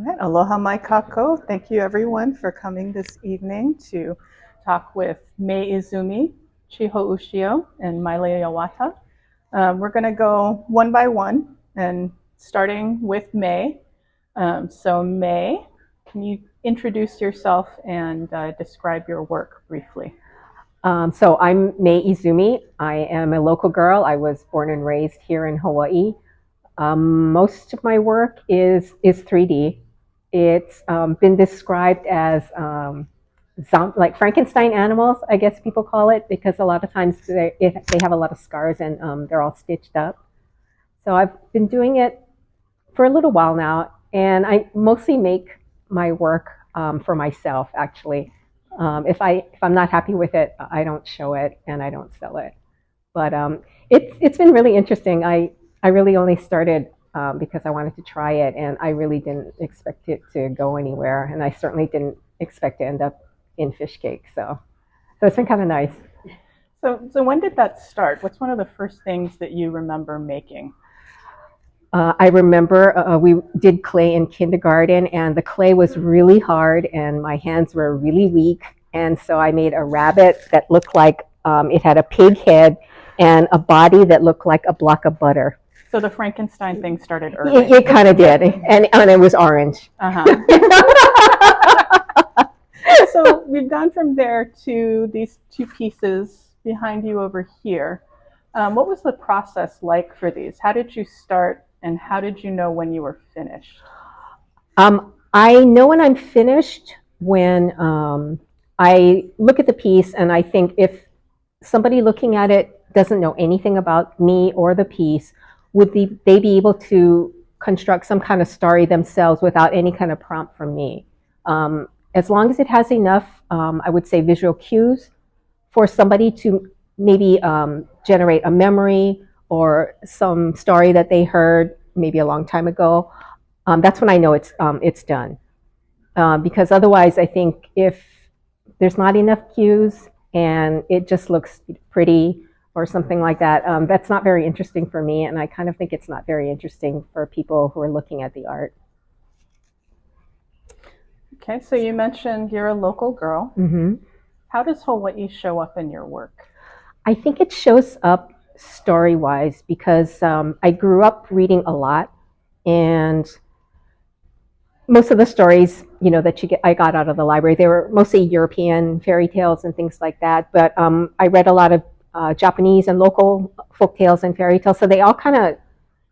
Right. Aloha mai kako. Thank you everyone for coming this evening to talk with Mei Izumi, Chiho Ushio, and maile yawata. We're going to go one by one and starting with Mei. So Mei, can you introduce yourself and describe your work briefly? So I'm Mei Izumi. I am a local girl. I was born and raised here in Hawaii. Most of my work is 3D. It's been described as like Frankenstein animals, I guess people call it, because a lot of times they have a lot of scars and they're all stitched up. So I've been doing it for a little while now, and I mostly make my work for myself. Actually, if I'm not happy with it, I don't show it and I don't sell it. But it's been really interesting. I really only started because I wanted to try it, and I really didn't expect it to go anywhere, and I certainly didn't expect to end up in fish cake. So it's been kind of nice. So when did that start? What's one of the first things that you remember making? I remember we did clay in kindergarten, and the clay was really hard, and my hands were really weak. And so I made a rabbit that looked like it had a pig head and a body that looked like a block of butter. So the Frankenstein thing started early. It kind of did, and it was orange. So we've gone from there to these two pieces behind you over here. What was the process like for these? How did you start, and how did you know when you were finished? I know when I'm finished when I look at the piece and I think if somebody looking at it doesn't know anything about me or the piece, would they be able to construct some kind of story themselves without any kind of prompt from me? As long as it has enough, I would say, visual cues for somebody to maybe generate a memory or some story that they heard maybe a long time ago. That's when I know it's done. Because otherwise, I think if there's not enough cues and it just looks pretty or something like that, that's not very interesting for me, and I kind of think it's not very interesting for people who are looking at the art. Okay, so you mentioned you're a local girl. Mm-hmm. How does Hawaii show up in your work? I think it shows up story wise because I grew up reading a lot, and most of the stories that I got out of the library, they were mostly European fairy tales and things like that. But I read a lot of Japanese and local folk tales and fairy tales, so they all kind of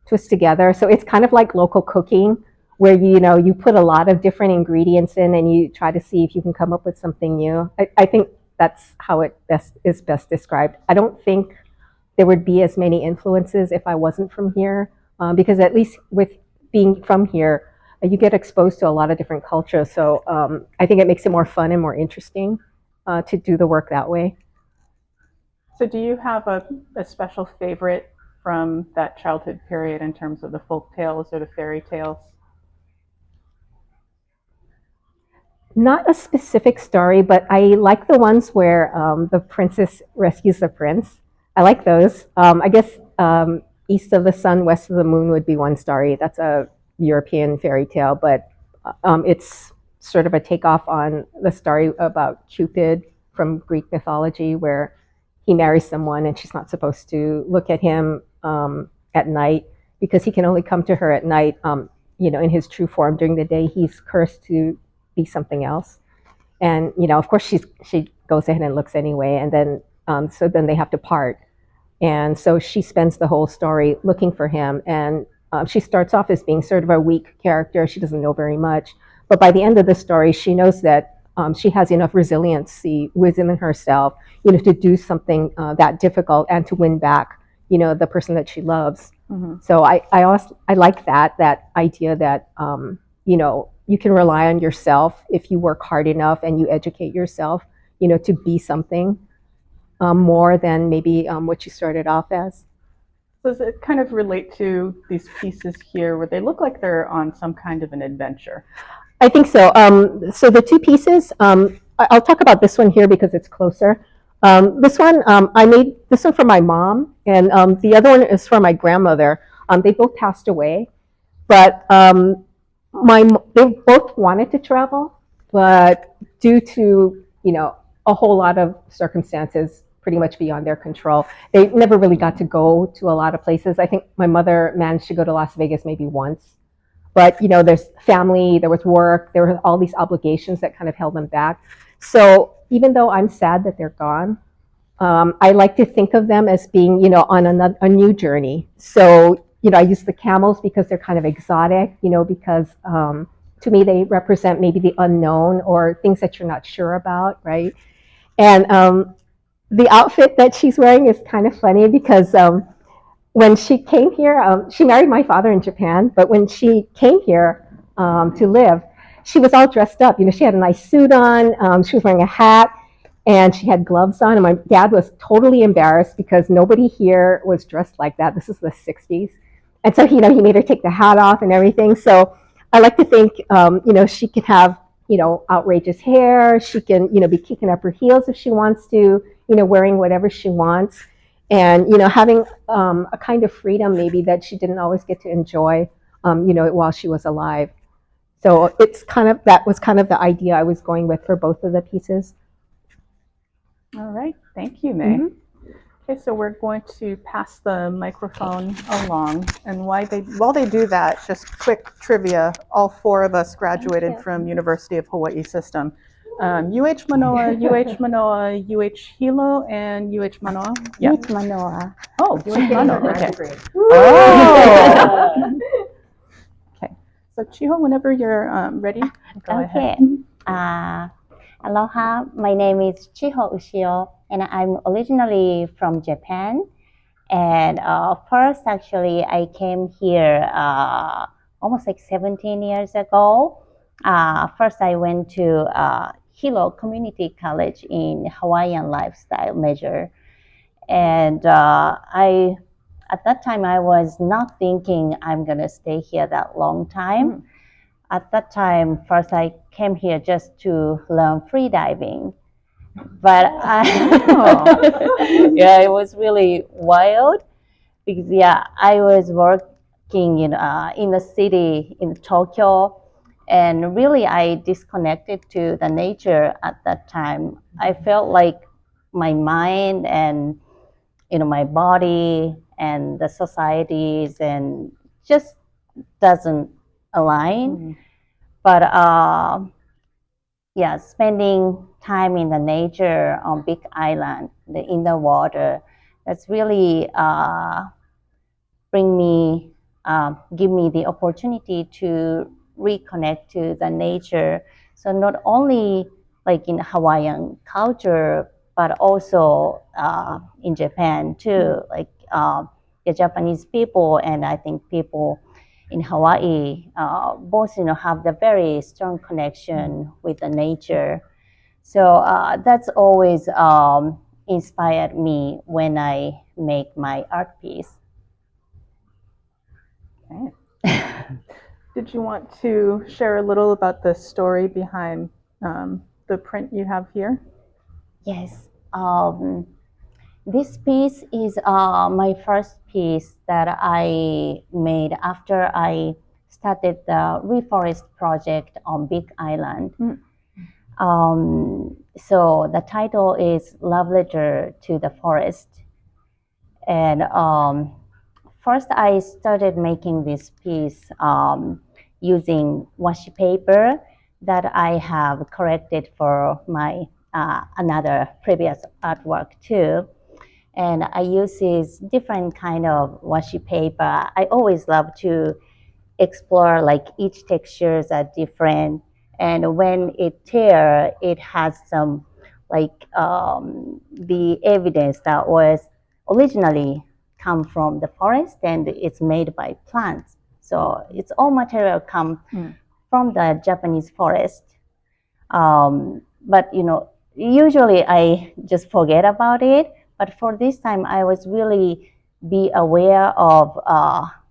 twist together. So it's kind of like local cooking, where you put a lot of different ingredients in and you try to see if you can come up with something new. I think that's how it is best described. I don't think there would be as many influences if I wasn't from here, because at least with being from here, you get exposed to a lot of different cultures. So I think it makes it more fun and more interesting to do the work that way. So do you have a special favorite from that childhood period in terms of the folk tales or the fairy tales? Not a specific story, but I like the ones where the princess rescues the prince. I like those. I guess East of the Sun, West of the Moon would be one story. That's a European fairy tale, but it's sort of a takeoff on the story about Cupid from Greek mythology, where he marries someone and she's not supposed to look at him at night because he can only come to her at night. In his true form. During the day, he's cursed to be something else. And of course, she goes ahead and looks anyway, and then so then they have to part. And so she spends the whole story looking for him, and she starts off as being sort of a weak character. She doesn't know very much, but by the end of the story, she knows that she has enough resiliency within herself, to do something that difficult and to win back, the person that she loves. Mm-hmm. So I like that idea that you can rely on yourself if you work hard enough and you educate yourself, to be something more than maybe what you started off as. Does it kind of relate to these pieces here where they look like they're on some kind of an adventure? I think so. So the two pieces, I'll talk about this one here because it's closer. This one, I made this one for my mom, and the other one is for my grandmother. They both passed away, but they both wanted to travel, but due to a whole lot of circumstances pretty much beyond their control, they never really got to go to a lot of places. I think my mother managed to go to Las Vegas maybe once, but there's family, there was work, there were all these obligations that kind of held them back. So even though I'm sad that they're gone, I like to think of them as being, on a new journey. So, I use the camels because they're kind of exotic, because to me they represent maybe the unknown or things that you're not sure about, right? And the outfit that she's wearing is kind of funny because when she came here, she married my father in Japan, but when she came here to live, she was all dressed up. She had a nice suit on, she was wearing a hat, and she had gloves on. And my dad was totally embarrassed because nobody here was dressed like that. This is the 60s. And so, he made her take the hat off and everything. So I like to think, she could have, outrageous hair. She can, be kicking up her heels if she wants to, wearing whatever she wants. And, having a kind of freedom maybe that she didn't always get to enjoy, while she was alive. So that was kind of the idea I was going with for both of the pieces. All right, thank you, May. Mm-hmm. Okay, so we're going to pass the microphone along, and while they do that, just quick trivia: all four of us graduated from University of Hawaii System. UH Manoa, UH Manoa, UH Hilo, and UH Manoa. Yeah. UH Manoa. Oh, UH Manoa. Okay. Oh. Okay. So Chiho, whenever you're ready, go ahead. Aloha, my name is Chiho Ushio, and I'm originally from Japan. And first, actually, I came here almost like 17 years ago. First, I went to Hilo Community College in Hawaiian lifestyle major. And at that time, I was not thinking I'm going to stay here that long time. At that time, first I came here just to learn free diving, but yeah, it was really wild because I was working in the city in Tokyo, and really I disconnected to the nature at that time. I felt like my mind and my body and the societies and just doesn't align. But spending time in the nature on Big Island, in the water, that's really give me the opportunity to reconnect to the nature. So not only like in Hawaiian culture, but also in Japan too, like the Japanese people, and I think people in Hawaii, both have the very strong connection with the nature. So that's always inspired me when I make my art piece. Okay. Did you want to share a little about the story behind the print you have here? Yes. This piece is my first piece that I made after I started the reforest project on Big Island. So the title is Love Letter to the Forest. And first I started making this piece using washi paper that I have corrected for my another previous artwork too. And I use this different kind of washi paper. I always love to explore like each textures are different. And when it tear, it has some like the evidence that was originally come from the forest and it's made by plants. So it's all material come from the Japanese forest. But usually I just forget about it. But for this time, I was really be aware of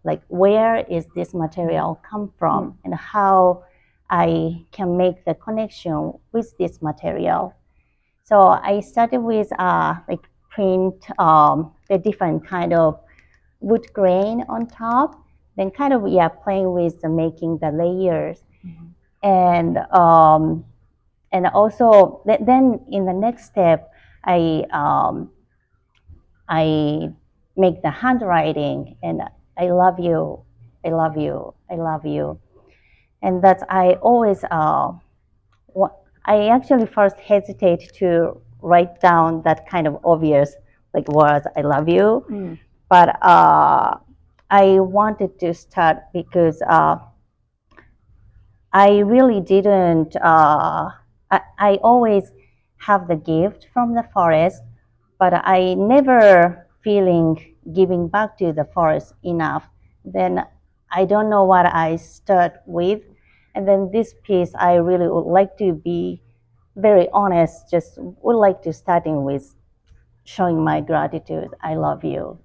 like where is this material come from and how I can make the connection with this material. So I started with like print the different kind of wood grain on top. then kind of playing with making the layers, and also then in the next step I make the handwriting, and I love you, I love you, I love you, and that's I always I actually first hesitate to write down that kind of obvious like words I love you, but I wanted to start because I really didn't. I always have the gift from the forest, but I never feeling giving back to the forest enough. Then I don't know what I start with, and then this piece I really would like to be very honest. Just would like to starting with showing my gratitude. I love you.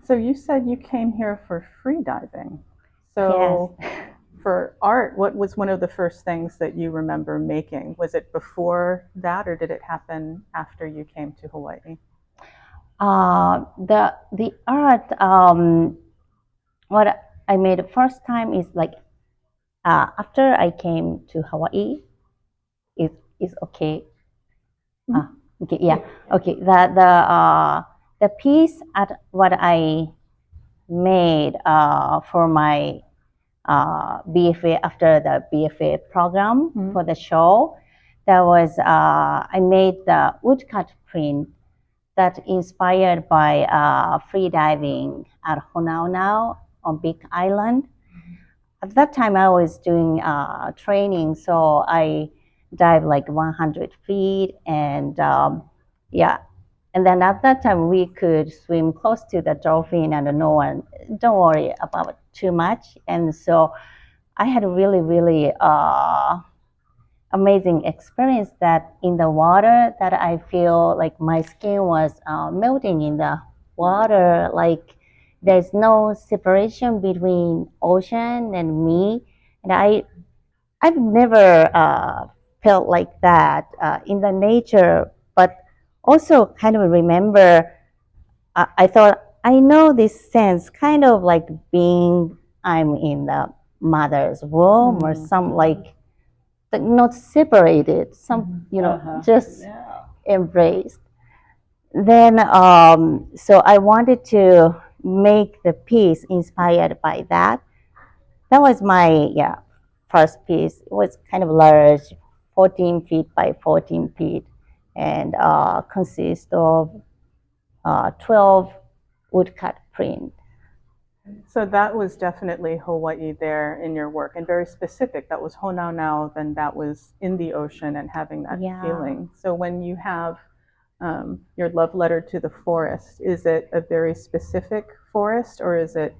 So you said you came here for free diving. Yes. So for art, what was one of the first things that you remember making? Was it before that, or did it happen after you came to Hawaii? The art what I made the first time is like after I came to Hawaii. Is okay. Okay, yeah. Okay, the piece at what I made for my BFA after the BFA program for the show, that was I made the woodcut print that inspired by free diving at Honaunau on Big Island. At that time, I was doing training, so I dived like 100 feet, and and then at that time we could swim close to the dolphin, and no one don't worry about it too much, and so I had a really really amazing experience that in the water that I feel like my skin was melting in the water, like there's no separation between ocean and me, and I've never felt like that in the nature, but also kind of remember I thought I know this sense kind of like being I'm in the mother's womb or some like not separated, some just embraced. Then so I wanted to make the piece inspired by that. That was my first piece. It was kind of large, 14 feet by 14 feet, and consists of 12 woodcut print. So that was definitely Hawaii there in your work, and very specific. That was Honaunau, then that was in the ocean and having that feeling. So when you have your love letter to the forest, is it a very specific forest, or is it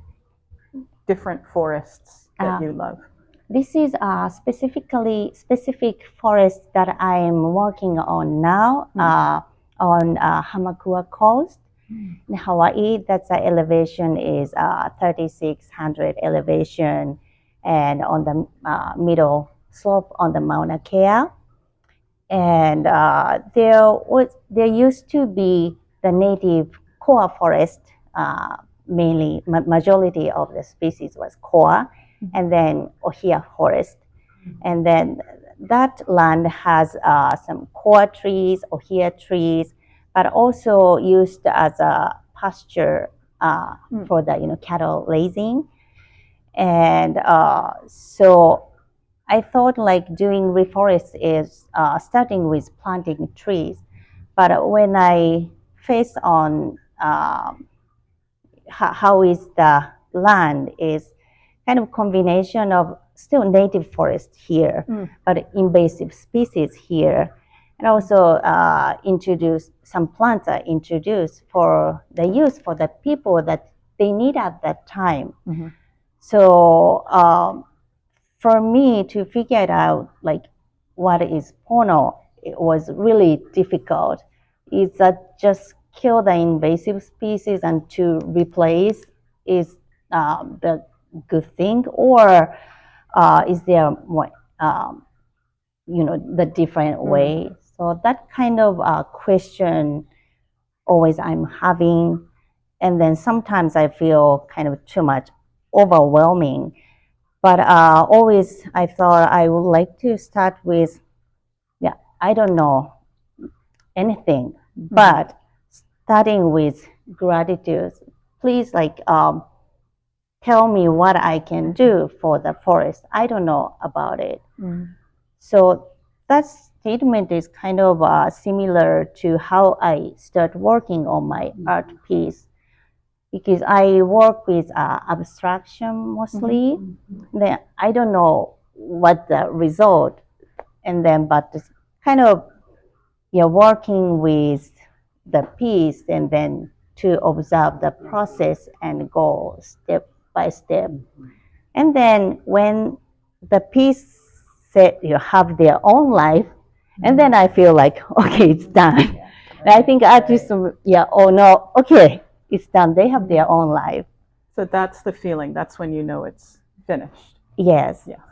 different forests that you love? This is a specific forest that I am working on now on Hamakua Coast in Hawaii. That's the elevation is 3,600 elevation, and on the middle slope on the Mauna Kea. And there used to be the native koa forest. Mainly, majority of the species was koa, and then ohia forest, and then that land has some koa trees, ohia trees, but also used as a pasture for the cattle raising, and so I thought like doing reforest is starting with planting trees, but when I face on how is the land is kind of combination of still native forest here, but invasive species here, and also introduce some plants are introduced for the use for the people that they need at that time. So for me to figure it out like what is pono, it was really difficult. Is that just kill the invasive species and to replace is the good thing, or is there more the different way? So that kind of question always I'm having, and then sometimes I feel kind of too much overwhelming. But always I thought I would like to start with, yeah, I don't know anything, but starting with gratitude. Please, like, tell me what I can do for the forest. I don't know about it. So that statement is kind of similar to how I start working on my art piece, because I work with abstraction mostly. Then I don't know what the result, and then but it's kind of, you're working with the piece and then to observe the process and go step by step. And then when the piece set you have their own life, and then I feel like, okay, it's done. And I think artists, yeah, oh no, okay, it's done. They have their own life. So that's the feeling. That's when you know it's finished. Yes. Yeah.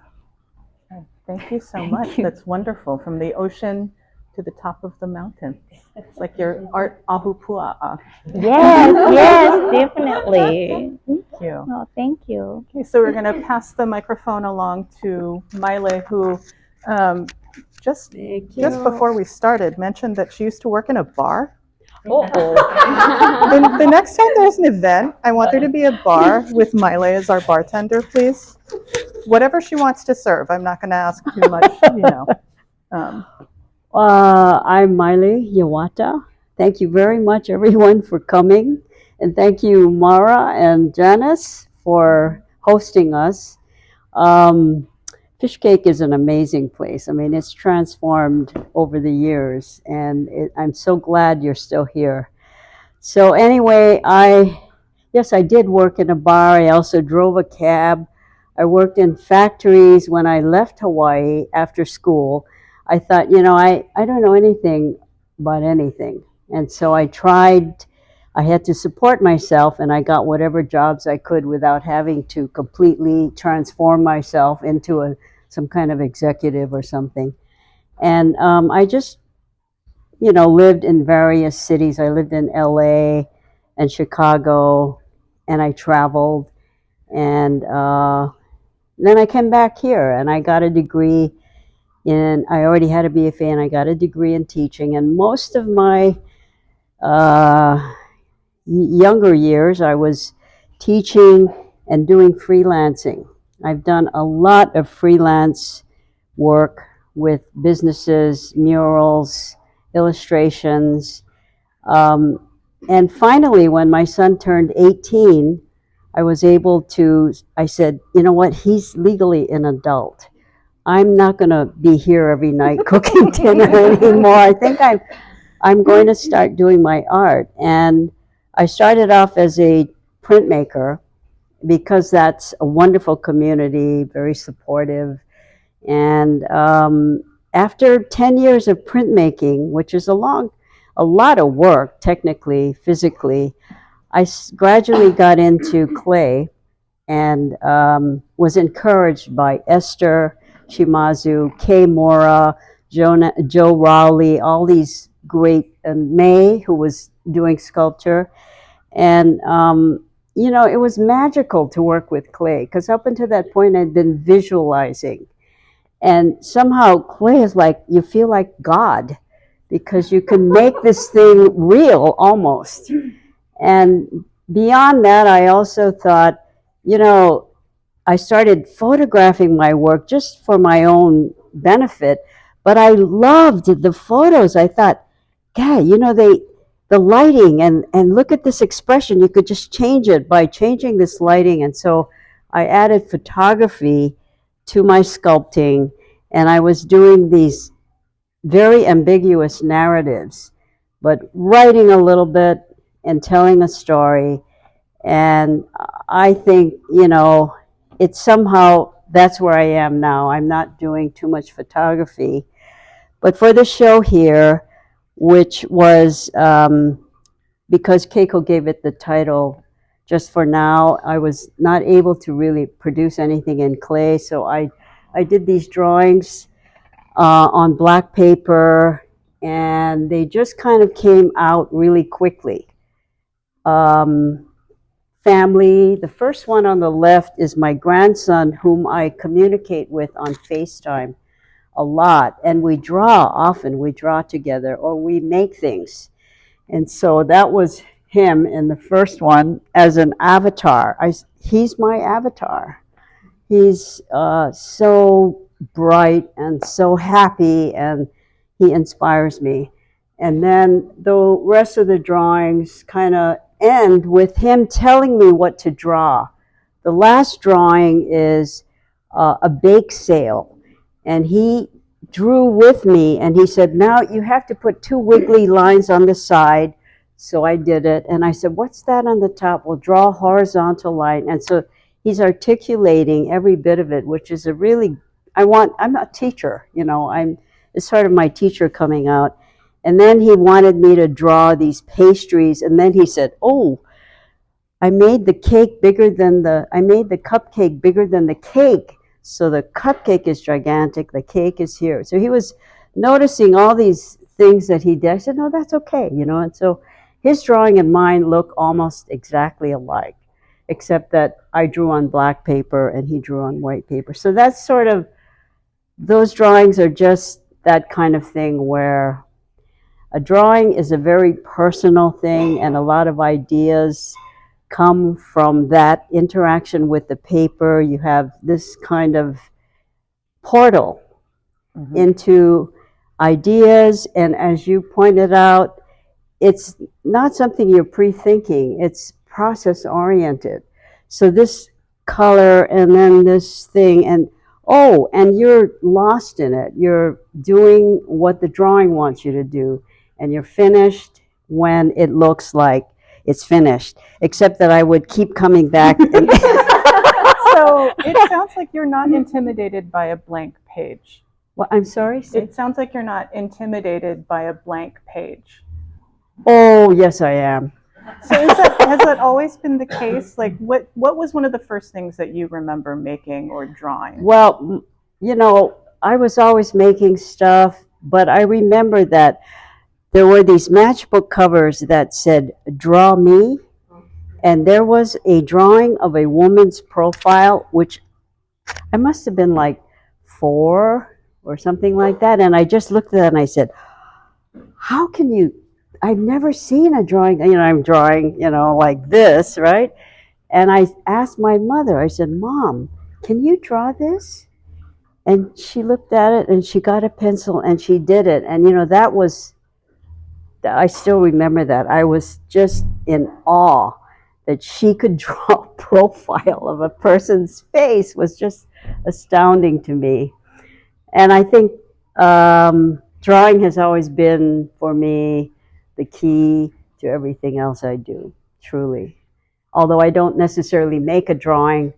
Thank you so much. That's wonderful. From the ocean to the top of the mountain. It's like your art ahupua'a. Yes, yes, definitely. Thank you. Oh, thank you. Okay, so we're going to pass the microphone along to Maile, who just before we started mentioned that she used to work in a bar. The next time there's an event, I want there to be a bar with Maile as our bartender, please. Whatever she wants to serve. I'm not going to ask too much, you know. I'm maile, yawata. Thank you very much, everyone, for coming. And thank you, Mara and Janice, for hosting us. Fishcake is an amazing place. I mean, it's transformed over the years, and I'm so glad you're still here. So anyway, yes, I did work in a bar. I also drove a cab. I worked in factories when I left Hawaii after school. I thought, I don't know anything about anything. And so I had to support myself, and I got whatever jobs I could without having to completely transform myself into some kind of executive or something. And I just, lived in various cities. I lived in LA and Chicago, and I traveled. And then I came back here, and I got a degree I already had a BFA, and I got a degree in teaching. And most of my younger years, I was teaching and doing freelancing. I've done a lot of freelance work with businesses, murals, illustrations. And finally, when my son turned 18, I said, you know what, he's legally an adult. I'm not going to be here every night cooking dinner anymore. I think I'm going to start doing my art. And I started off as a printmaker because that's a wonderful community, very supportive. And after 10 years of printmaking, which is a lot of work, technically, physically, I gradually got into clay and was encouraged by Esther Shimazu, Kay Mora, Joe Rowley, all these great, and May, who was doing sculpture. And, it was magical to work with clay, because up until that point, I'd been visualizing. And somehow clay is like, you feel like God, because you can make this thing real almost. And beyond that, I also thought, I started photographing my work just for my own benefit, but I loved the photos. I thought, yeah, the lighting, and look at this expression. You could just change it by changing this lighting. And so I added photography to my sculpting, and I was doing these very ambiguous narratives, but writing a little bit and telling a story. And I think, it's somehow, that's where I am now. I'm not doing too much photography. But for the show here, which was because Keiko gave it the title, Just for Now, I was not able to really produce anything in clay. So I did these drawings on black paper, and they just kind of came out really quickly. family. The first one on the left is my grandson, whom I communicate with on FaceTime a lot. And we draw often. We draw together or we make things. And so that was him in the first one as an avatar. He's my avatar. He's so bright and so happy, and he inspires me. And then the rest of the drawings kind of end with him telling me what to draw. The last drawing is a bake sale, and he drew with me, and he said, now you have to put two wiggly lines on the side. So I did it, and I said, what's that on the top? Well, draw a horizontal line. And so he's articulating every bit of it, which is a really, I'm a teacher, it's sort of my teacher coming out. And then he wanted me to draw these pastries, and then he said, oh, I made the cupcake bigger than the cake. So the cupcake is gigantic, the cake is here. So he was noticing all these things that he did. I said, no, that's okay, and so his drawing and mine look almost exactly alike, except that I drew on black paper and he drew on white paper. So that's sort of, those drawings are just that kind of thing where a drawing is a very personal thing, and a lot of ideas come from that interaction with the paper. You have this kind of portal into ideas, and as you pointed out, it's not something you're pre-thinking, it's process oriented. So this color and then this thing, and you're lost in it. You're doing what the drawing wants you to do, and you're finished when it looks like it's finished, except that I would keep coming back. So it sounds like you're not intimidated by a blank page. Well, I'm sorry? It sounds like you're not intimidated by a blank page. Oh, yes, I am. So has that always been the case? Like, what was one of the first things that you remember making or drawing? Well, I was always making stuff, but I remember that there were these matchbook covers that said, draw me. And there was a drawing of a woman's profile, which I must have been like 4 or something like that. And I just looked at that and I said, how can you, I've never seen a drawing, I'm drawing, like this, right? And I asked my mother, I said, Mom, can you draw this? And she looked at it and she got a pencil and she did it. And, that was, I still remember that. I was just in awe that she could draw a profile of a person's face. Was just astounding to me. And I think drawing has always been, for me, the key to everything else I do, truly. Although I don't necessarily make a drawing,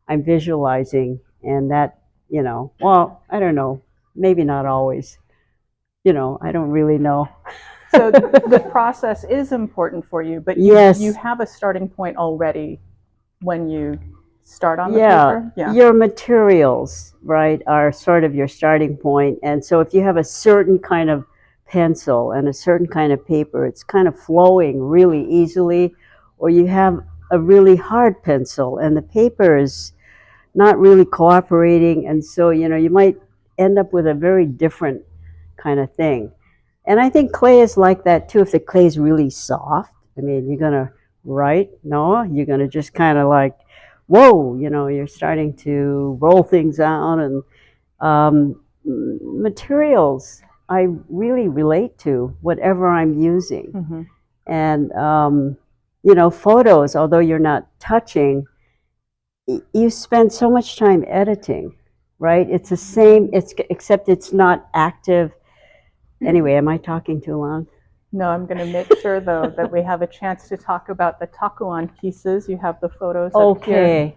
I'm visualizing, and that, well, I don't know, maybe not always. I don't really know. So the process is important for you, but yes, you have a starting point already when you start on the paper? Yeah, your materials, right, are sort of your starting point. And so if you have a certain kind of pencil and a certain kind of paper, it's kind of flowing really easily. Or you have a really hard pencil and the paper is not really cooperating. And so, you might end up with a very different kind of thing. And I think clay is like that too. If the clay is really soft, you're going to write? No, you're going to just kind of like, whoa, you're starting to roll things out. And materials, I really relate to whatever I'm using. And, photos, although you're not touching, you spend so much time editing, right? It's the same, except it's not active. Anyway, am I talking too long? No, I'm going to make sure, though, that we have a chance to talk about the takuan pieces. You have the photos up here.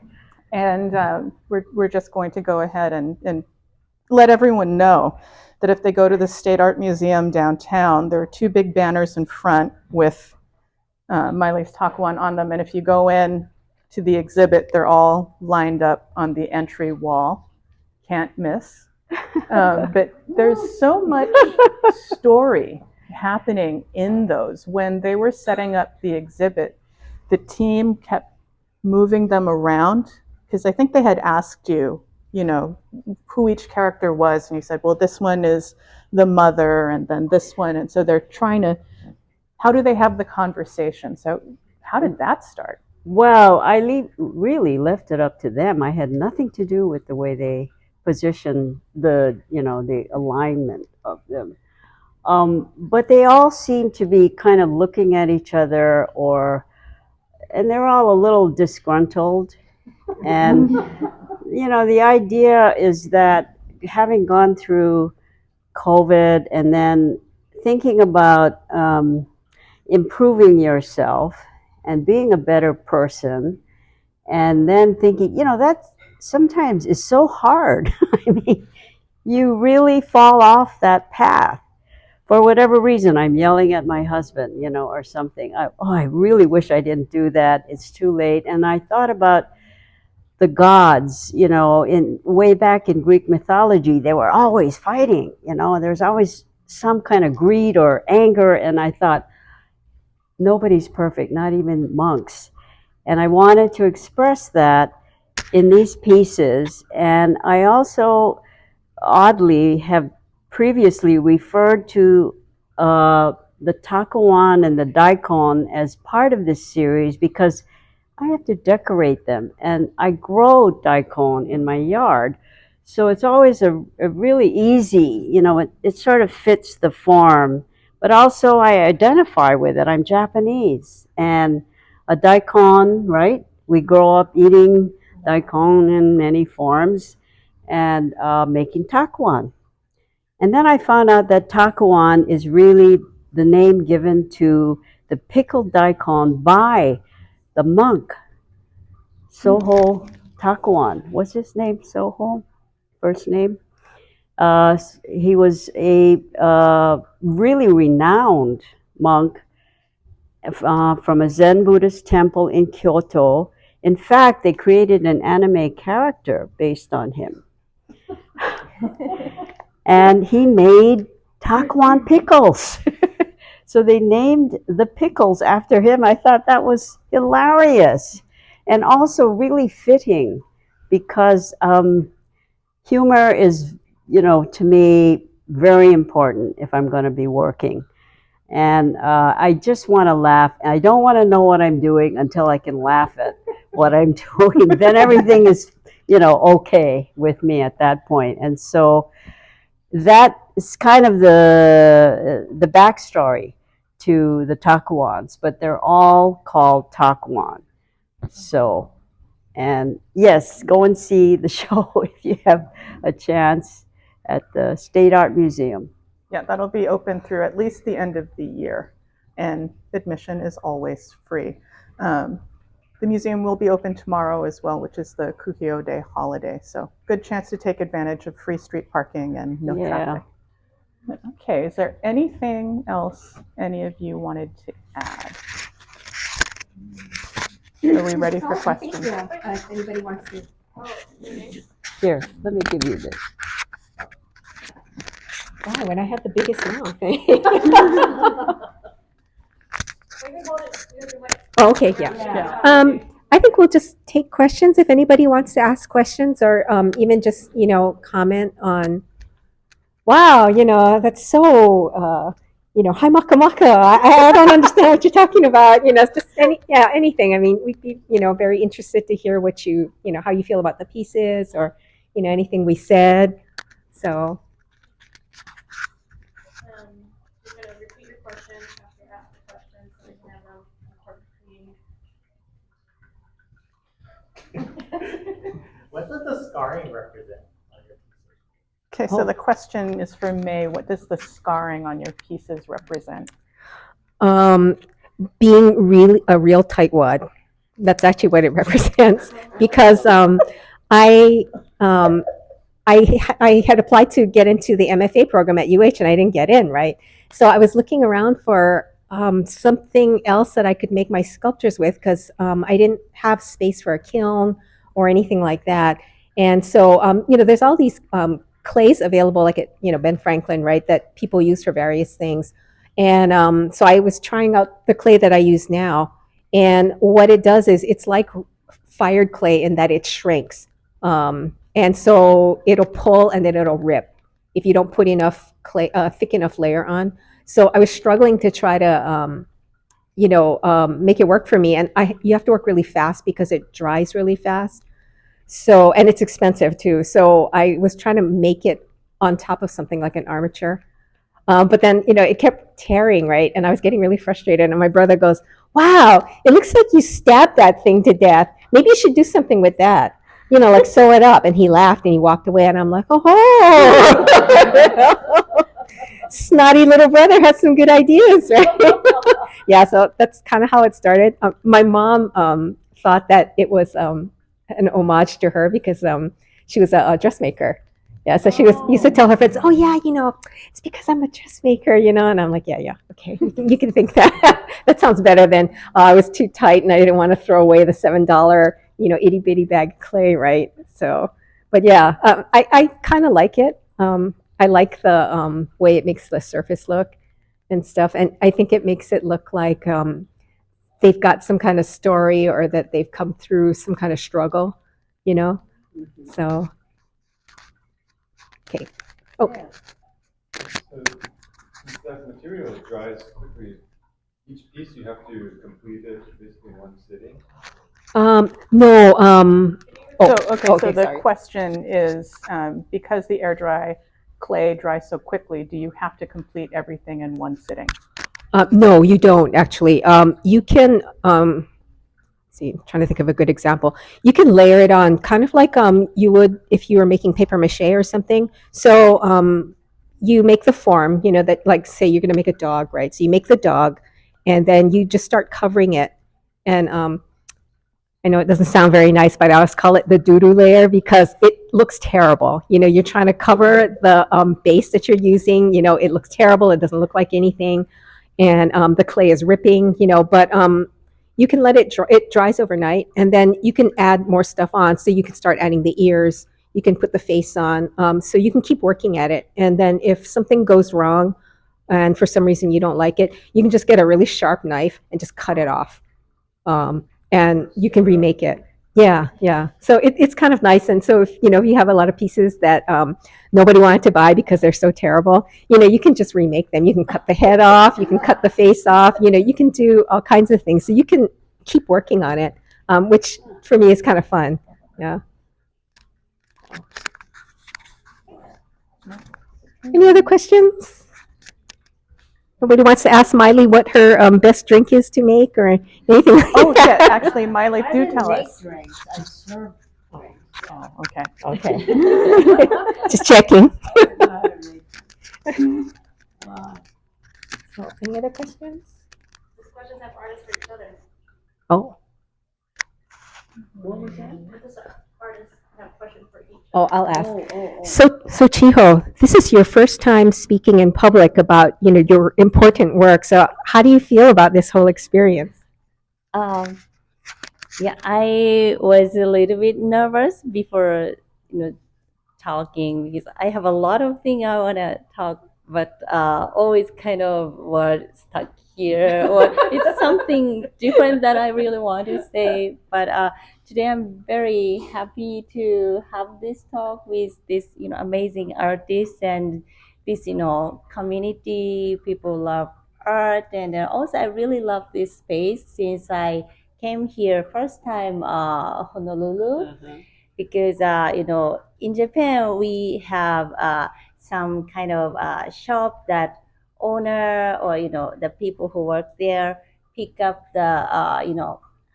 And we're just going to go ahead and let everyone know that if they go to the State Art Museum downtown, there are 2 big banners in front with Maile's takuan on them. And if you go in to the exhibit, they're all lined up on the entry wall. Can't miss. But there's so much story happening in those. When they were setting up the exhibit, the team kept moving them around? Because I think they had asked you, who each character was, and you said, well, this one is the mother, and then this one, and so they're trying to. How do they have the conversation? So, how did that start? Well, really left it up to them. I had nothing to do with the way they positioned the alignment of them. But they all seem to be kind of looking at each other, and they're all a little disgruntled. And, the idea is that having gone through COVID and then thinking about improving yourself and being a better person, and then thinking, that sometimes is so hard. I mean, you really fall off that path. For whatever reason, I'm yelling at my husband, or something. I really wish I didn't do that. It's too late. And I thought about the gods, in way back in Greek mythology, they were always fighting, there's always some kind of greed or anger. And I thought, nobody's perfect, not even monks. And I wanted to express that in these pieces. And I also, oddly, have previously referred to the takuan and the daikon as part of this series because I have to decorate them. And I grow daikon in my yard. So it's always a really easy, it sort of fits the form. But also I identify with it. I'm Japanese. And a daikon, right? We grow up eating daikon in many forms and making takuan. And then I found out that takuan is really the name given to the pickled daikon by the monk, Soho Takuan. What's his name, Soho? First name? He was a really renowned monk from a Zen Buddhist temple in Kyoto. In fact, they created an anime character based on him. And he made takuan pickles. So they named the pickles after him. I thought that was hilarious and also really fitting because humor is, to me, very important if I'm going to be working. And I just want to laugh. I don't want to know what I'm doing until I can laugh at what I'm doing. Then everything is, okay with me at that point. And so that is kind of the backstory to the takuans, but they're all called takuan. So, and yes, go and see the show if you have a chance at the State Art Museum. Yeah, that'll be open through at least the end of the year, and admission is always free. The museum will be open tomorrow as well, which is the Kuhio Day holiday. So good chance to take advantage of free street parking and no traffic. Okay, is there anything else any of you wanted to add? Are we ready for questions? Yeah, if anybody wants to. Here, let me give you this. Wow, and I have the biggest mouth. Oh, okay, yeah. I think we'll just take questions if anybody wants to ask questions or even just, comment on, wow, that's so, hi maka maka. I don't understand what you're talking about. Just anything. I mean, we'd be, very interested to hear what how you feel about the pieces or, anything we said. So. You're going to repeat your question after you ask the question so we can have them What does the scarring represent on your pieces? Okay, so the question is for May. What does the scarring on your pieces represent? Being really a real tightwad. That's actually what it represents because I had applied to get into the MFA program at UH and I didn't get in, right? So I was looking around for something else that I could make my sculptures with because I didn't have space for a kiln or anything like that. And so, there's all these clays available, like at, Ben Franklin, right, that people use for various things. And so I was trying out the clay that I use now. And what it does is it's like fired clay in that it shrinks. And so it'll pull and then it'll rip if you don't put enough clay, thick enough layer on. So I was struggling to try to, make it work for me. And you have to work really fast because it dries really fast. So, and it's expensive too. So I was trying to make it on top of something like an armature. But then, it kept tearing, right? And I was getting really frustrated. And my brother goes, "Wow, it looks like you stabbed that thing to death. Maybe you should do something with that. Like sew it up." And he laughed and he walked away. And I'm like, "Oh, snotty little brother has some good ideas, right?" Yeah, so that's kind of how it started. My mom thought that it was an homage to her because she was a dressmaker. Yeah, so she used to tell her friends, "Oh yeah, it's because I'm a dressmaker, And I'm like, yeah, okay, you can think that. That sounds better than I was too tight and I didn't want to throw away the $7, itty bitty bag of clay, right? So, but yeah, I kind of like it. I like the way it makes the surface look and stuff, and I think it makes it look like they've got some kind of story or that they've come through some kind of struggle, So. Okay. Oh. So since that material dries quickly, each piece you have to complete it basically in one sitting? No. So the sorry. question is, because the air dry clay dries so quickly, do you have to complete everything in one sitting? No, you don't actually. You can. See, I'm trying to think of a good example. You can layer it on kind of like you would if you were making paper mache or something. So you make the form, that like say you're going to make a dog, right? So you make the dog, and then you just start covering it. And I know it doesn't sound very nice, but I always call it the doo-doo layer because it looks terrible. You're trying to cover the base that you're using. It looks terrible. It doesn't look like anything, and the clay is ripping. But you can let it dry. It dries overnight, and then you can add more stuff on. So you can start adding the ears. You can put the face on. So you can keep working at it. And then if something goes wrong, and for some reason you don't like it, you can just get a really sharp knife and just cut it off. And you can remake it. Yeah. So it's kind of nice. And so if you have a lot of pieces that nobody wanted to buy because they're so terrible, you can just remake them. You can cut the head off. You can cut the face off. You can do all kinds of things. So you can keep working on it, which for me is kind of fun. Yeah. Any other questions? Nobody wants to ask Miley what her best drink is to make or anything like Oh, that? yeah, actually, Miley, do tell us. Drinks. I serve drinks. Oh, okay. Okay. Just checking. So, any other questions? These questions have artists for each other. Oh. What was that? What does artists have questions for each Oh, other? I'll ask. So Chiho, this is your first time speaking in public about, your important work. So how do you feel about this whole experience? Yeah, I was a little bit nervous before, talking because I have a lot of things I want to talk, but always kind of was stuck here, or it's something different that I really want to say. But today I'm very happy to have this talk with this, amazing artist and this, community. People love art, and also I really love this space since I came here first time Honolulu because in Japan we have some kind of shop that owner or the people who work there pick up the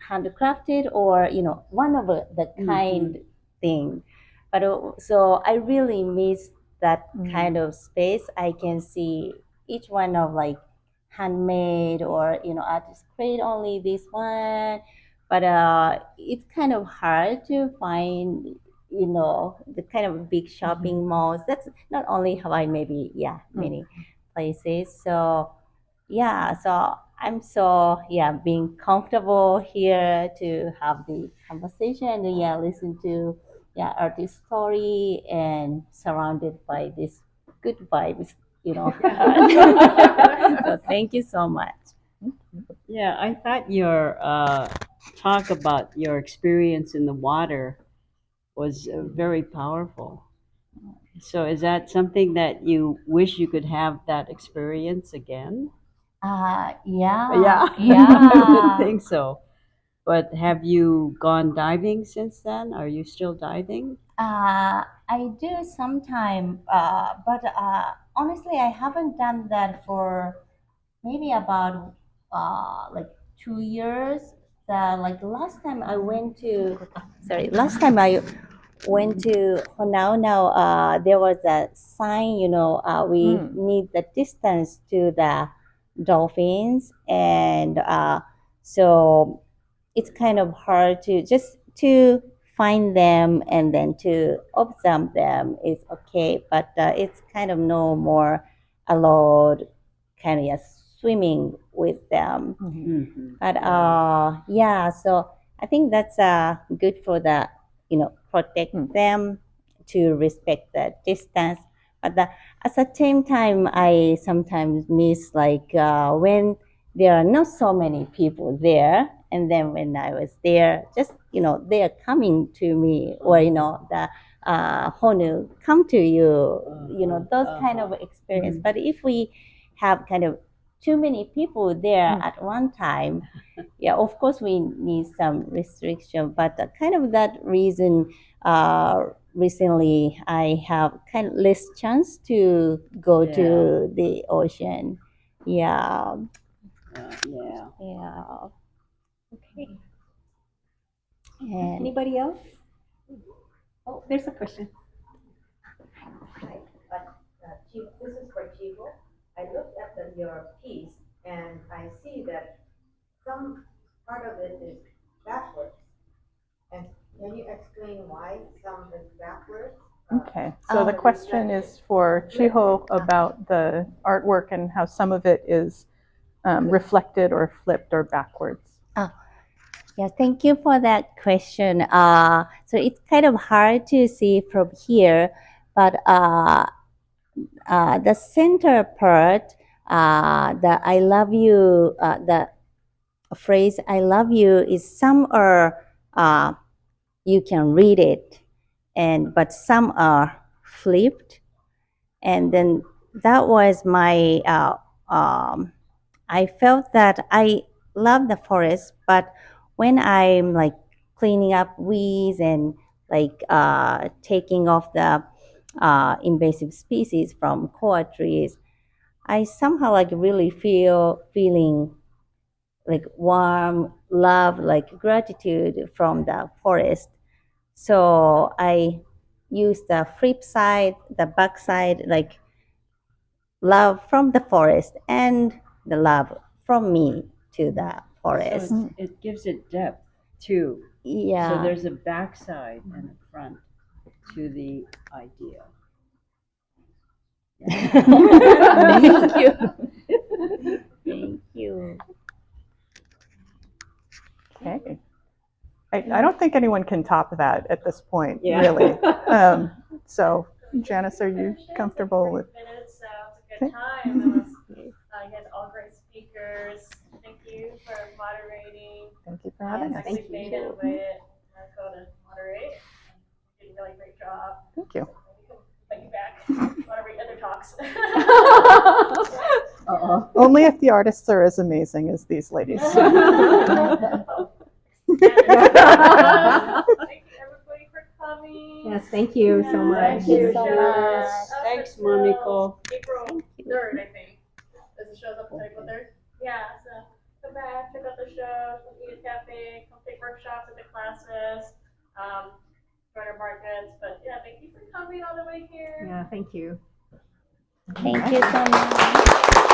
handcrafted or one of the kind thing. But so I really miss that kind of space. I can see each one of like handmade or artist create only this one, but it's kind of hard to find the kind of big shopping malls. That's not only Hawaii, maybe many places. So so I'm so being comfortable here to have the conversation and listen to artist story and surrounded by this good vibes. So thank you so much. Yeah, I thought your talk about your experience in the water was very powerful. So, is that something that you wish you could have that experience again? Yeah, Yeah, I yeah. would think so. But have you gone diving since then? Are you still diving? I do sometime, but honestly, I haven't done that for maybe about like 2 years. Like last time I went to, sorry, last time I went to Honau. Now there was a sign, we need the distance to the dolphins, and so it's kind of hard to just to find them and then to observe them is okay, but it's kind of no more allowed kind of swimming with them. Mm-hmm. But yeah, so I think that's good for the protect them to respect the distance. But at the same time, I sometimes miss like when there are not so many people there, and then when I was there, just they are coming to me, or the Honu come to you, those kind of experience. But if we have kind of too many people there at one time, yeah, of course we need some restriction, but kind of that reason, recently I have kind of less chance to go to the ocean. Yeah. Yeah. Yeah. Okay. Anybody else? Oh, there's a question. Chief, this is for Chiho. I looked at your piece and I see that some part of it is backwards. And can you explain why some is backwards? Okay, so the question is for Chiho about the artwork and how some of it is reflected or flipped or backwards. Yeah, thank you for that question. So it's kind of hard to see from here, but the center part, the I love you, the phrase I love you is some are you can read it, and but some are flipped, and then that was my I felt that I love the forest, but when I'm like cleaning up weeds and like taking off the invasive species from core trees, I somehow like really feeling like warm love, like gratitude from the forest. So I use the flip side, the back side, like love from the forest and the love from me to the forest. So it gives it depth too. Yeah. So there's a backside and a front to the idea. Thank you. Thank you. Okay. I don't think anyone can top that at this point, Yeah. really. So, Janice, are you comfortable with? Minutes, so it's a good time. It was, you guys are all great speakers. Thank you for moderating. Thank you for having us. Actually, Faye did invite Marco to moderate. You did a really great job. Thank you. Invite you back. Moderate other talks. Only if the artists are as amazing as these ladies. Thank you everybody for coming. Yes, thank you so much. Thank you so much. Thanks, Up until Monica. April 3rd, I think. As the show's up until April 3rd. Yeah, so come back, check out the show, come eat at cafe, come take workshops at the classes, join our markets. But yeah, thank you for coming all the way here. Yeah, thank you. Thank you so much.